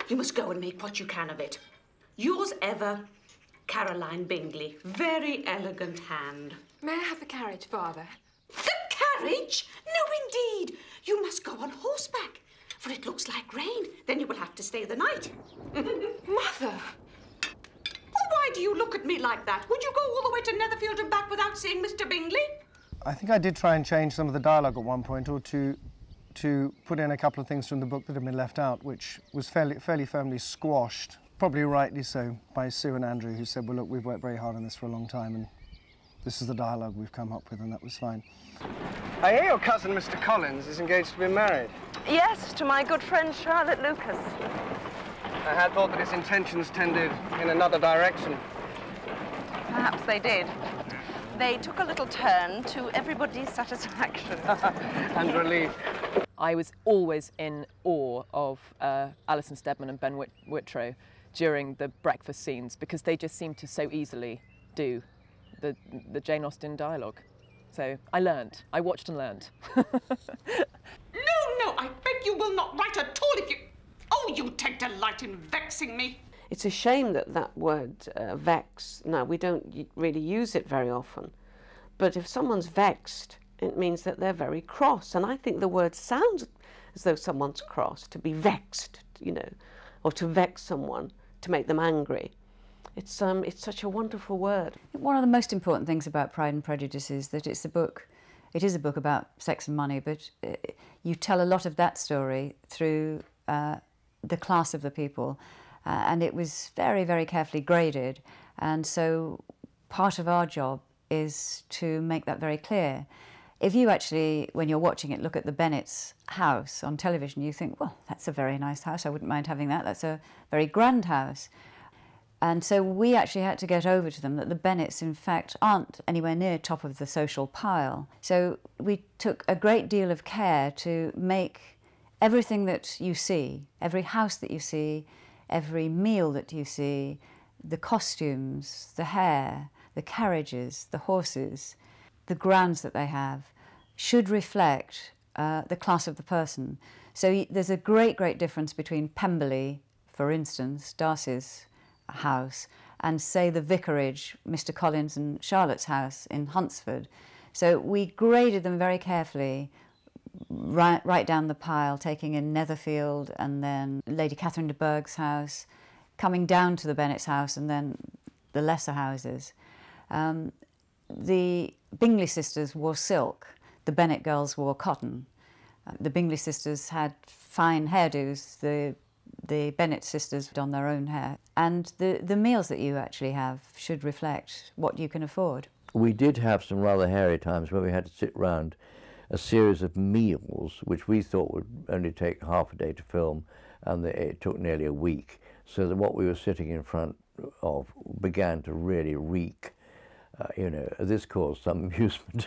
You must go and make what you can of it. Yours ever, Caroline Bingley. Very elegant hand. May I have the carriage, Father? The carriage? No, indeed. You must go on horseback, for it looks like rain. Then you will have to stay the night. Mother! Well, why do you look at me like that? Would you go all the way to Netherfield and back without seeing Mr. Bingley? I think I did try and change some of the dialogue at one point, or to put in a couple of things from the book that had been left out, which was fairly firmly squashed, probably rightly so, by Sue and Andrew, who said, well, look, we've worked very hard on this for a long time, and this is the dialogue we've come up with, and that was fine. I hear your cousin, Mr. Collins, is engaged to be married. Yes, to my good friend Charlotte Lucas. I had thought that his intentions tended in another direction. Perhaps they did. They took a little turn to everybody's satisfaction. And relief. I was always in awe of Alison Steadman and Ben Whitrow during the breakfast scenes, because they just seemed to so easily do the Jane Austen dialogue. So I learned. I watched and learned. No, I beg you will not write at all if you... Oh, you take delight in vexing me. It's a shame that that word, vex, now we don't really use it very often, but if someone's vexed, it means that they're very cross, and I think the word sounds as though someone's cross, to be vexed, you know, or to vex someone, to make them angry. It's such a wonderful word. One of the most important things about Pride and Prejudice is that it is a book about sex and money, but you tell a lot of that story through the class of the people, and it was very, very carefully graded, and so part of our job is to make that very clear. If you actually, when you're watching it, look at the Bennet's house on television, you think, well, that's a very nice house, I wouldn't mind having that, that's a very grand house. And so we actually had to get over to them that the Bennets, in fact, aren't anywhere near top of the social pile. So we took a great deal of care to make everything that you see, every house that you see, every meal that you see, the costumes, the hair, the carriages, the horses, the grounds that they have, should reflect the class of the person. So there's a great, great difference between Pemberley, for instance, Darcy's house, and say the vicarage, Mr. Collins and Charlotte's house in Huntsford. So we graded them very carefully, right down the pile, taking in Netherfield and then Lady Catherine de Bourgh's house, coming down to the Bennet's house and then the lesser houses. The Bingley sisters wore silk, the Bennet girls wore cotton. The Bingley sisters had fine hairdos, the Bennet sisters done their own hair. And the meals that you actually have should reflect what you can afford. We did have some rather hairy times where we had to sit round a series of meals which we thought would only take half a day to film, and it took nearly a week, so that what we were sitting in front of began to really reek. You know, this caused some amusement.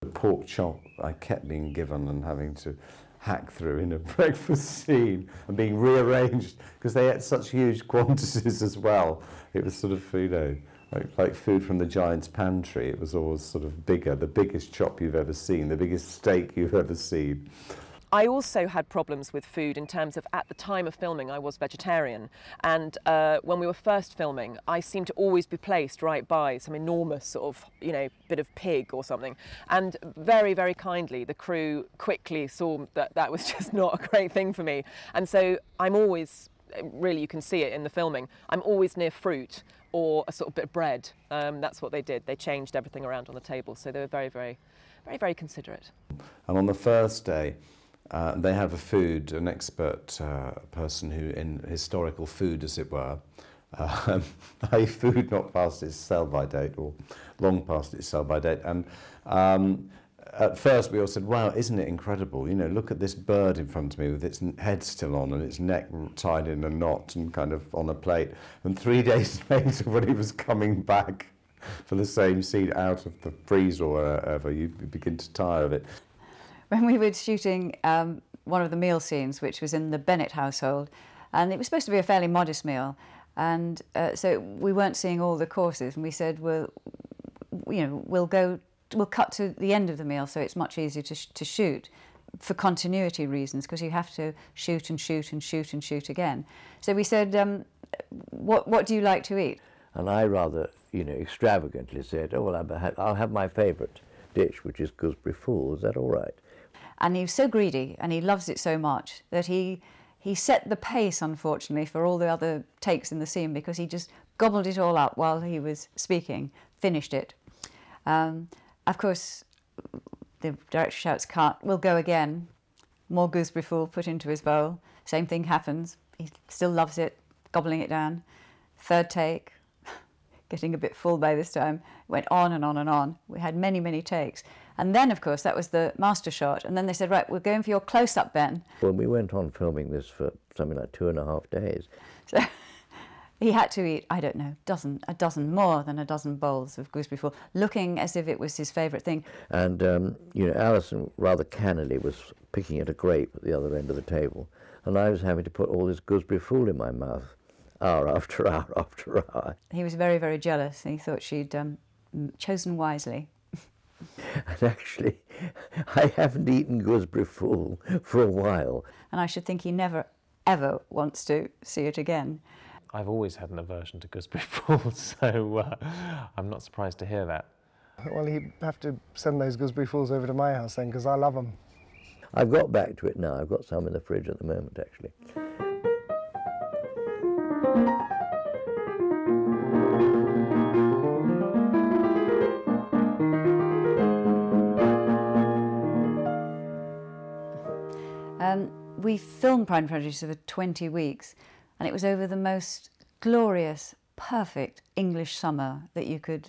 The pork chop I kept being given and having to hack through in a breakfast scene and being rearranged because they ate such huge quantities as well. It was sort of, you know, like food from the giant's pantry. It was always sort of bigger, the biggest chop you've ever seen, the biggest steak you've ever seen. I also had problems with food in terms of, at the time of filming, I was vegetarian, and when we were first filming, I seemed to always be placed right by some enormous sort of, you know, bit of pig or something, and very, very kindly the crew quickly saw that that was just not a great thing for me, and so I'm always, really you can see it in the filming, I'm always near fruit or a sort of bit of bread. That's what they did. They changed everything around on the table, so they were very, very, very, very considerate. And on the first day, they have an expert person who, in historical food, as it were, a food not past its sell-by date or long past its sell-by date. And at first we all said, wow, isn't it incredible? You know, look at this bird in front of me with its head still on and its neck tied in a knot and kind of on a plate. And 3 days later, when he was coming back for the same scene out of the freezer or wherever, you begin to tire of it. When we were shooting one of the meal scenes, which was in the Bennet household, and it was supposed to be a fairly modest meal, and so we weren't seeing all the courses, and we said, well, you know, we'll cut to the end of the meal, so it's much easier to shoot. for continuity reasons, because you have to shoot and shoot and shoot and shoot again. So we said, what do you like to eat? And I rather, extravagantly said, oh, well, I'll have my favourite dish, which is gooseberry fool. Is that all right? And he was so greedy, and he loves it so much, that he set the pace, unfortunately, for all the other takes in the scene, because he just gobbled it all up while he was speaking, finished it. Of course, the director shouts, cut, we'll go again. More gooseberry fool put into his bowl. Same thing happens. He still loves it, gobbling it down. Third take, getting a bit full by this time. Went on and on and on. We had many, many takes. And then, of course, that was the master shot. And then they said, right, we're going for your close-up, Ben. Well, we went on filming this for something like 2.5 days. So he had to eat, I don't know, more than a dozen bowls of gooseberry fool, looking as if it was his favourite thing. And, Alison rather cannily was picking at a grape at the other end of the table. And I was having to put all this gooseberry fool in my mouth, hour after hour after hour. He was very, very jealous. He thought she'd chosen wisely. And actually, I haven't eaten gooseberry fool for a while. And I should think he never, ever wants to see it again. I've always had an aversion to gooseberry fool, so I'm not surprised to hear that. Well, he'd have to send those gooseberry fools over to my house then, because I love them. I've got back to it now. I've got some in the fridge at the moment, actually. We filmed Pride and Prejudice over 20 weeks, and it was over the most glorious, perfect English summer that you could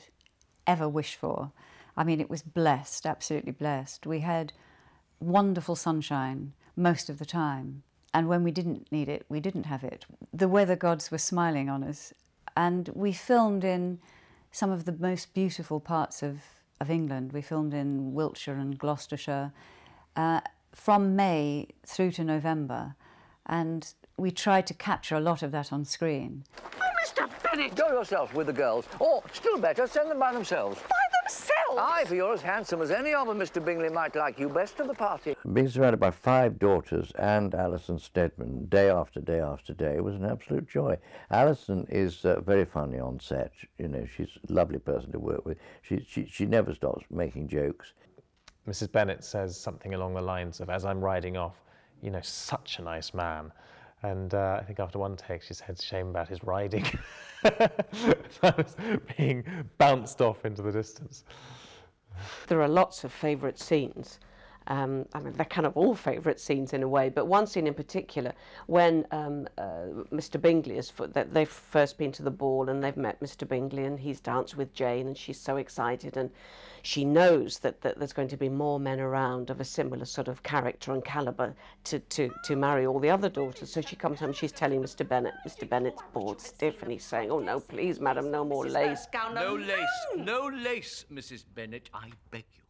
ever wish for. I mean, it was blessed, absolutely blessed. We had wonderful sunshine most of the time, and when we didn't need it, we didn't have it. The weather gods were smiling on us, and we filmed in some of the most beautiful parts of England. We filmed in Wiltshire and Gloucestershire, from May through to November, and we tried to capture a lot of that on screen. Oh, Mr. Bennett! Go yourself with the girls, or, still better, send them by themselves. By themselves? Aye, for you're as handsome as any of them, Mr. Bingley might like you best of the party. Being surrounded by 5 daughters and Alison Steadman day after day after day was an absolute joy. Alison is very funny on set. She's a lovely person to work with. She never stops making jokes. Mrs. Bennet says something along the lines of, as I'm riding off, such a nice man. And I think after one take she said shame about his riding. I was being bounced off into the distance. There are lots of favourite scenes. I mean, they're kind of all favourite scenes in a way, but one scene in particular, when Mr. Bingley they've first been to the ball and they've met Mr. Bingley and he's danced with Jane and she's so excited and she knows that there's going to be more men around of a similar sort of character and calibre to marry all the other daughters. So she comes home, she's telling Mr. Bennet's bored stiff, and he's saying, oh no, please, madam, no more lace. No lace, no lace, Mrs. Bennet, I beg you.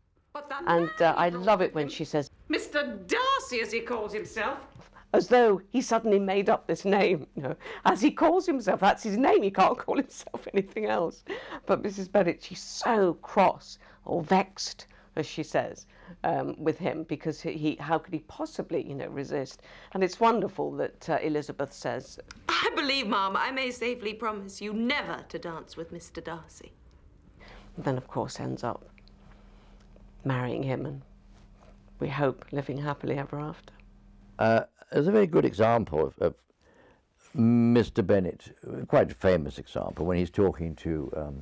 And I love it when she says, Mr. Darcy, as he calls himself. as though he suddenly made up this name, as he calls himself, that's his name, he can't call himself anything else. But Mrs. Bennet, she's so cross or vexed, as she says, with him, because how could he possibly, resist? And it's wonderful that Elizabeth says, I believe, Ma'am, I may safely promise you never to dance with Mr. Darcy. And then, of course, ends up marrying him and, we hope, living happily ever after. There's a very good example of Mr. Bennet, quite a famous example, when he's talking to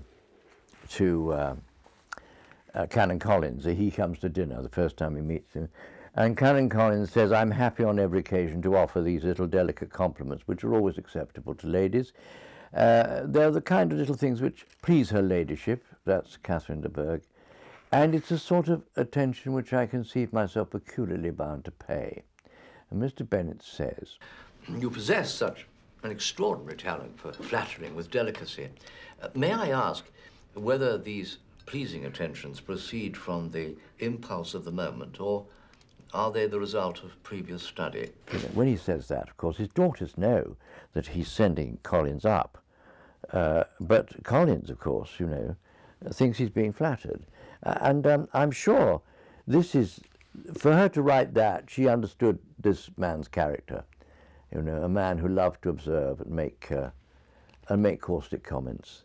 Canon Collins. He comes to dinner the first time he meets him, and Canon Collins says, I'm happy on every occasion to offer these little delicate compliments, which are always acceptable to ladies. They're the kind of little things which please her ladyship, that's Catherine de Bourgh, and it's a sort of attention which I conceive myself peculiarly bound to pay. And Mr. Bennet says, You possess such an extraordinary talent for flattering with delicacy. May I ask whether these pleasing attentions proceed from the impulse of the moment, or are they the result of previous study? When he says that, of course, his daughters know that he's sending Collins up. But Collins, of course, thinks he's being flattered. And I'm sure this is for her to write that, she understood this man's character. You know, a man who loved to observe and make caustic comments.